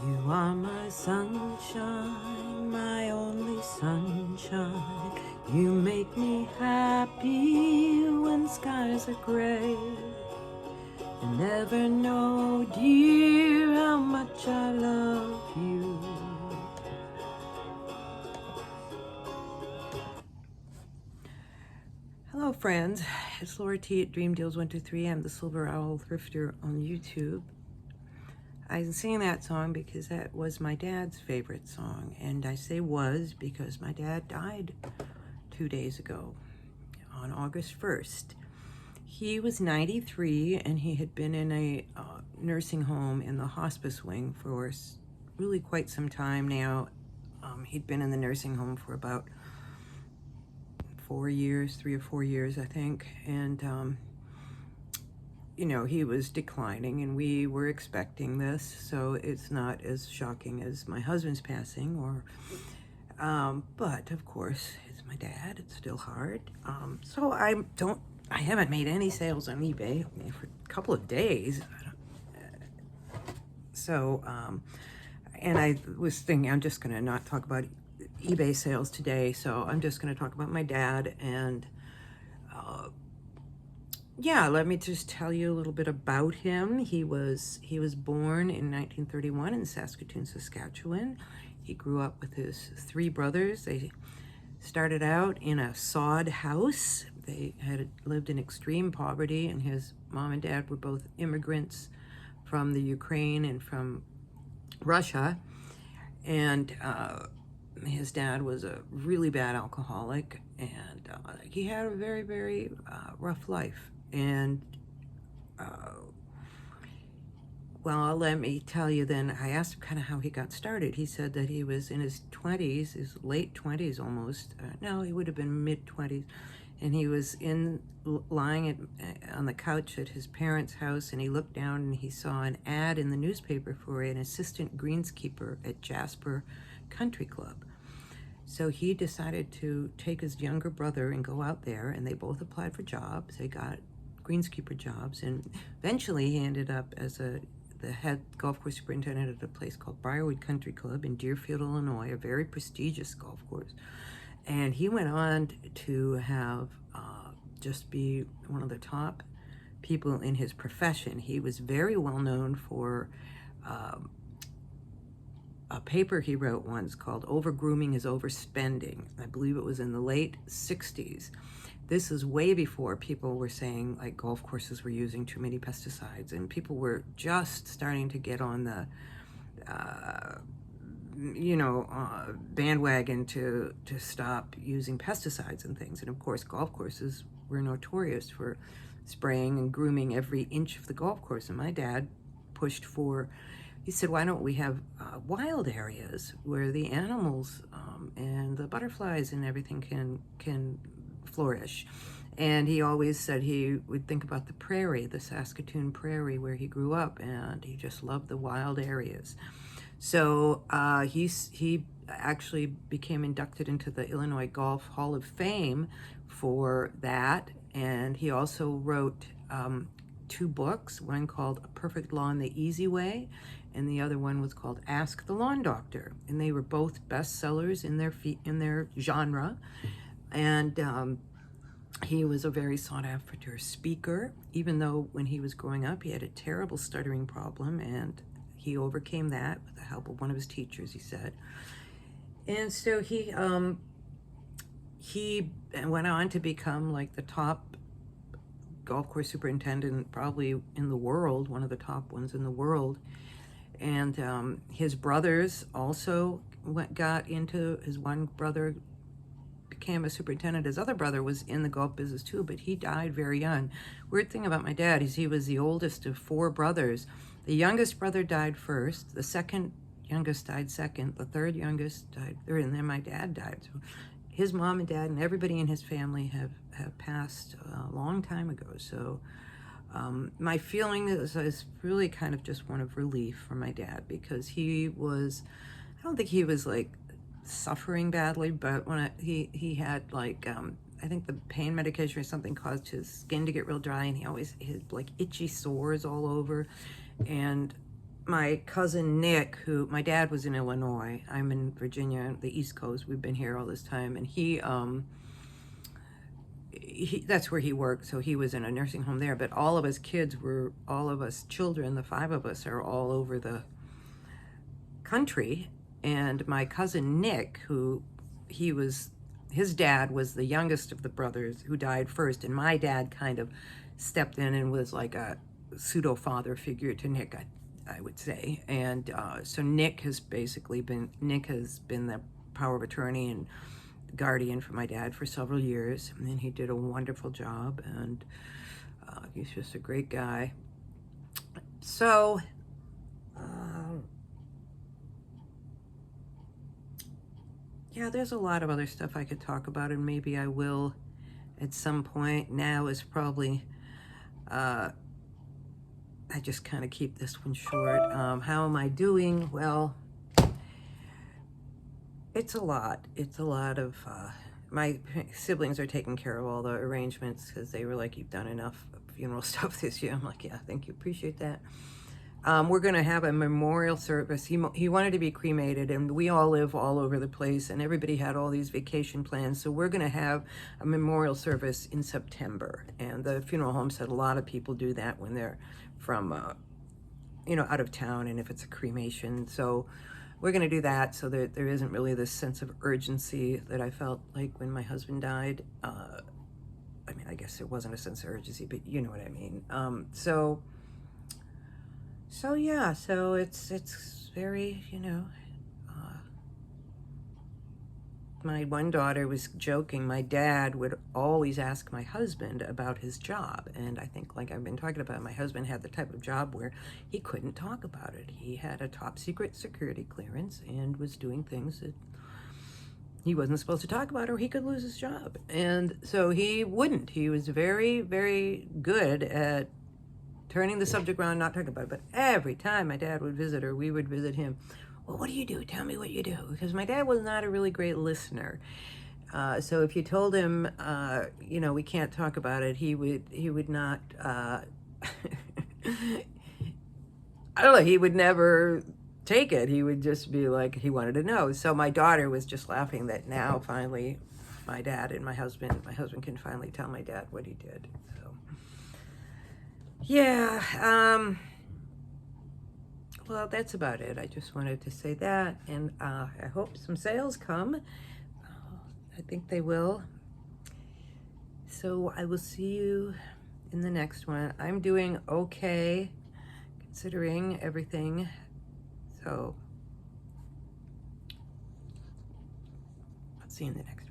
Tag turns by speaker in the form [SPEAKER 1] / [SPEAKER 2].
[SPEAKER 1] You are my sunshine, my only sunshine. You make me happy when skies are gray. You never know, dear, how much I love you. Hello, friends. It's Laura T at Dream Deals 123. I'm the Silver Owl Thrifter on YouTube. I'm singing that song because that was my dad's favorite song. And I say was because my dad died 2 days ago on August 1st. He was 93 and he had been in a nursing home in the hospice wing for really quite some time now. He'd been in the nursing home for about 4 years, 3 or 4 years, I think. And you know, he was declining and we were expecting this, so it's not as shocking as my husband's passing, or but of course it's my dad, it's still hard. So I haven't made any sales on eBay for a couple of days. And I was thinking I'm just gonna not talk about eBay sales today, so I'm just gonna talk about my dad. And yeah, let me just tell you a little bit about him. He was born in 1931 in Saskatoon, Saskatchewan. He grew up with his 3 brothers. They started out in a sod house. They had lived in extreme poverty, and his mom and dad were both immigrants from the Ukraine and from Russia. And his dad was a really bad alcoholic, and he had a very, very rough life. And well, let me tell you then, I asked him kind of how he got started. He said that he was in his 20s, his late 20s almost. No, he would have been mid-20s. And he was lying on the couch at his parents' house, and he looked down and he saw an ad in the newspaper for an assistant greenskeeper at Jasper Country Club. So he decided to take his younger brother and go out there, and they both applied for jobs. They got greenskeeper jobs, and eventually he ended up as the head golf course superintendent at a place called Briarwood Country Club in Deerfield, Illinois, a very prestigious golf course. And he went on to have just be one of the top people in his profession. He was very well known for a paper he wrote once called Overgrooming is Overspending. I believe it was in the late 60s. This is way before people were saying like golf courses were using too many pesticides, and people were just starting to get on the bandwagon to stop using pesticides and things. And of course, golf courses were notorious for spraying and grooming every inch of the golf course. And my dad pushed for, he said, why don't we have wild areas where the animals and the butterflies and everything can flourish. And he always said he would think about the prairie, the Saskatoon prairie where he grew up, and he just loved the wild areas. So he actually became inducted into the Illinois Golf Hall of Fame for that. And he also wrote 2 books, one called A Perfect Lawn the Easy Way, and the other one was called Ask the Lawn Doctor. And they were both bestsellers in their genre. And he was a very sought after speaker, even though when he was growing up, he had a terrible stuttering problem, and he overcame that with the help of one of his teachers, he said. And so he went on to become like the top golf course superintendent probably in the world, one of the top ones in the world. And his brothers also got into, his one brother became a superintendent. His other brother was in the golf business too, but he died very young. Weird thing about my dad is he was the oldest of 4 brothers. The youngest brother died first, the second youngest died second, the third youngest died third, and then my dad died. So his mom and dad and everybody in his family have passed a long time ago. So my feeling is really kind of just one of relief for my dad, because he was, I don't think he was like suffering badly, but when he had like I think the pain medication or something caused his skin to get real dry, and he always had like itchy sores all over. And my cousin Nick, who, my dad was in Illinois, I'm in Virginia, the East Coast, we've been here all this time, and that's where he worked, so he was in a nursing home there, but all of us children, the five of us, are all over the country. And my cousin Nick, his dad was the youngest of the brothers who died first, and my dad kind of stepped in and was like a pseudo father figure to Nick, I would say. And so Nick has been the power of attorney and guardian for my dad for several years, and he did a wonderful job, and he's just a great guy. So yeah, there's a lot of other stuff I could talk about, and maybe I will at some point. Now is probably I just kind of keep this one short. How am I doing? Well, it's a lot. It's a lot of, my siblings are taking care of all the arrangements because they were like, you've done enough funeral stuff this year. I'm like, yeah, thank you, appreciate that. We're going to have a memorial service. He wanted to be cremated, and we all live all over the place, and everybody had all these vacation plans. So we're going to have a memorial service in September. And the funeral home said a lot of people do that when they're from, out of town, and if it's a cremation. So we're going to do that so that there isn't really this sense of urgency that I felt like when my husband died. I mean, I guess there wasn't a sense of urgency, but you know what I mean. So yeah, so it's very, my one daughter was joking. My dad would always ask my husband about his job. And I think, like I've been talking about, my husband had the type of job where he couldn't talk about it. He had a top secret security clearance and was doing things that he wasn't supposed to talk about, or he could lose his job. And so he wouldn't. He was very, very good at turning the subject around, not talking about it. But every time my dad would visit, or we would visit him, well, what do you do? Tell me what you do. Because my dad was not a really great listener. So if you told him, we can't talk about it, he would not, I don't know, he would never take it. He would just be like, he wanted to know. So my daughter was just laughing that now finally my dad and my husband can finally tell my dad what he did. So yeah, well, that's about it. I just wanted to say that, and I hope some sales come. I think they will. So I will see you in the next one. I'm doing okay, considering everything. So I'll see you in the next one.